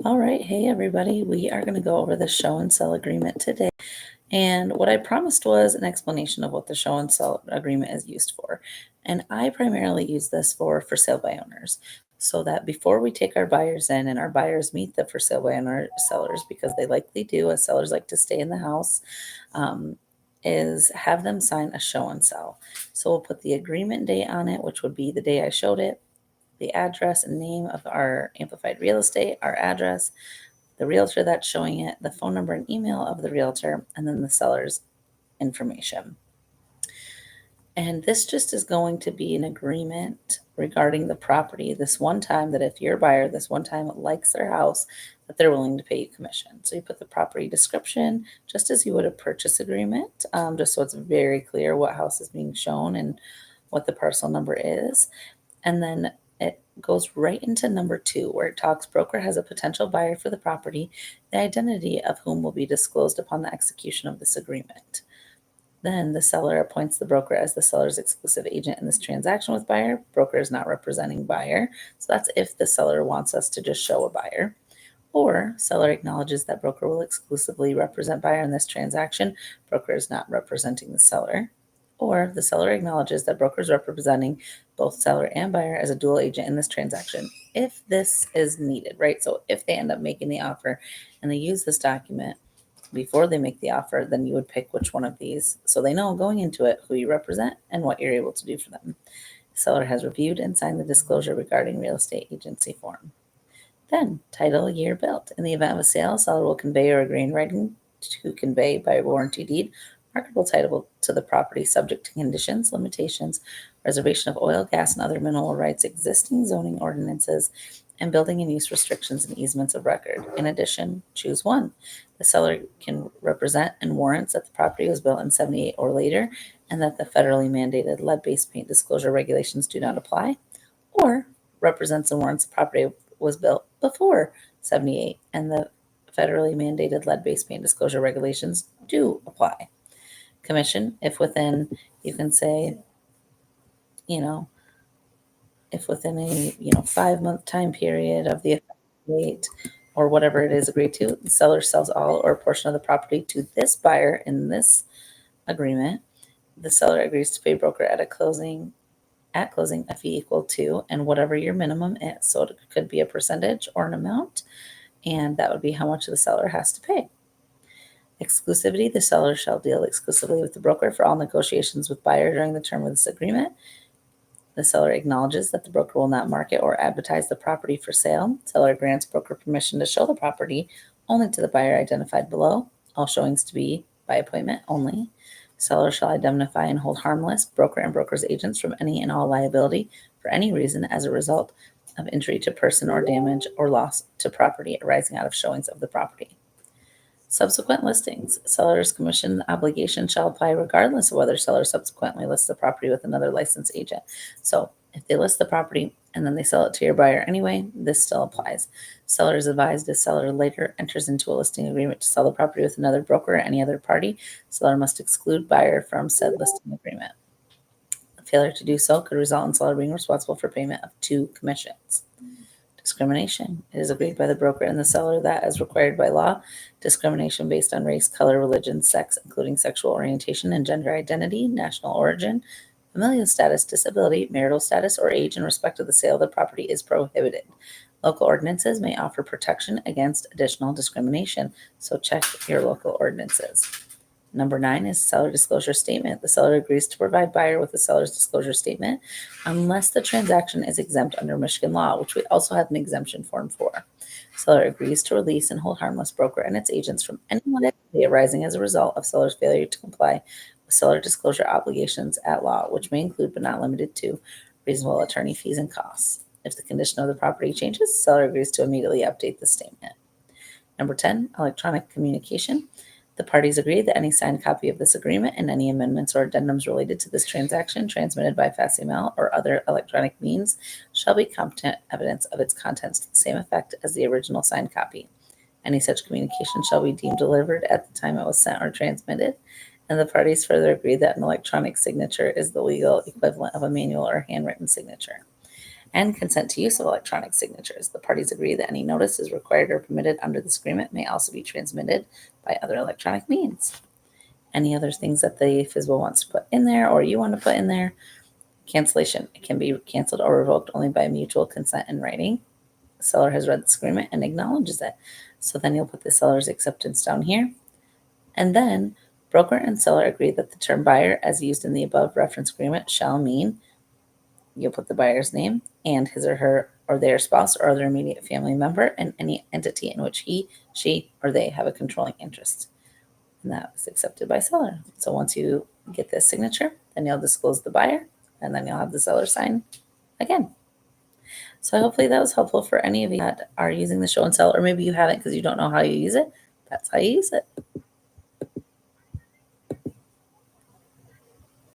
All right. Hey, everybody. We are going to go over the show and sell agreement today. And what I promised was an explanation of what the show and sell agreement is used for. And I primarily use this for sale by owners so that before we take our buyers in and our buyers meet the for sale by owner sellers, because they likely do, as sellers like to stay in the house, um, is have them sign a show and sell. So we'll put the agreement date on it, which would be the day I showed it, the address and name of our amplified real estate, our address, the realtor that's showing it, the phone number and email of the realtor, and then the seller's information. And this just is going to be an agreement regarding the property this one time, that if your buyer this one time likes their house, that they're willing to pay you commission. So you put the property description just as you would a purchase agreement, just so it's very clear what house is being shown and what the parcel number is. And then it goes right into number 2, where it talks broker has a potential buyer for the property, the identity of whom will be disclosed upon the execution of this agreement. Then the seller appoints the broker as the seller's exclusive agent in this transaction with buyer. Broker is not representing buyer. So that's if the seller wants us to just show a buyer. Or seller acknowledges that broker will exclusively represent buyer in this transaction. Broker is not representing the seller. Or the seller acknowledges that broker is representing both seller and buyer as a dual agent in this transaction, if this is needed, right? So if they end up making the offer and they use this document before they make the offer, then you would pick which one of these so they know going into it who you represent and what you're able to do for them. Seller has reviewed and signed the disclosure regarding real estate agency form. Then, title, year built. In the event of a sale, seller will convey or agree in writing to convey by warranty deed marketable title to the property subject to conditions, limitations, reservation of oil, gas, and other mineral rights, existing zoning ordinances, and building and use restrictions and easements of record. In addition, choose one. The seller can represent and warrants that the property was built in 78 or later and that the federally mandated lead-based paint disclosure regulations do not apply, or represents and warrants the property was built before 78 and the federally mandated lead-based paint disclosure regulations do apply. Commission, if within, you can say, if within a 5-month time period of the date or whatever it is agreed to, the seller sells all or a portion of the property to this buyer in this agreement, the seller agrees to pay broker at closing a fee equal to and whatever your minimum is. So it could be a percentage or an amount, and that would be how much the seller has to pay. Exclusivity, the seller shall deal exclusively with the broker for all negotiations with buyer during the term of this agreement. The seller acknowledges that the broker will not market or advertise the property for sale. Seller grants broker permission to show the property only to the buyer identified below. All showings to be by appointment only. Seller shall indemnify and hold harmless broker and broker's agents from any and all liability for any reason as a result of injury to person or damage or loss to property arising out of showings of the property. Subsequent listings. Seller's commission obligation shall apply regardless of whether seller subsequently lists the property with another licensed agent. So if they list the property and then they sell it to your buyer anyway, this still applies. Seller is advised if seller later enters into a listing agreement to sell the property with another broker or any other party, seller must exclude buyer from said listing agreement. A failure to do so could result in seller being responsible for payment of 2 commissions. Discrimination. It is agreed by the broker and the seller that, as required by law, discrimination based on race, color, religion, sex, including sexual orientation and gender identity, national origin, familial status, disability, marital status, or age in respect of the sale of the property is prohibited. Local ordinances may offer protection against additional discrimination, so check your local ordinances. Number 9 is seller disclosure statement. The seller agrees to provide buyer with a seller's disclosure statement unless the transaction is exempt under Michigan law, which we also have an exemption form for. Seller agrees to release and hold harmless broker and its agents from any liability arising as a result of seller's failure to comply with seller disclosure obligations at law, which may include but not limited to reasonable attorney fees and costs. If the condition of the property changes, seller agrees to immediately update the statement. Number 10, electronic communication. The parties agree that any signed copy of this agreement and any amendments or addendums related to this transaction transmitted by facsimile or other electronic means shall be competent evidence of its contents to the same effect as the original signed copy. Any such communication shall be deemed delivered at the time it was sent or transmitted, and the parties further agree that an electronic signature is the legal equivalent of a manual or handwritten signature. and consent to use of electronic signatures. The parties agree that any notice is required or permitted under this agreement may also be transmitted by other electronic means. Any other things that the FSBO wants to put in there or you want to put in there? Cancellation. It can be canceled or revoked only by mutual consent in writing. The seller has read this agreement and acknowledges it. So then you'll put the seller's acceptance down here. And then broker and seller agree that the term buyer, as used in the above reference agreement, shall mean, you'll put the buyer's name and his or her or their spouse or other immediate family member and any entity in which he, she, or they have a controlling interest. And that was accepted by seller. So once you get this signature, then you'll disclose the buyer and then you'll have the seller sign again. So hopefully that was helpful for any of you that are using the show and sell, or maybe you haven't because you don't know how you use it. That's how you use it.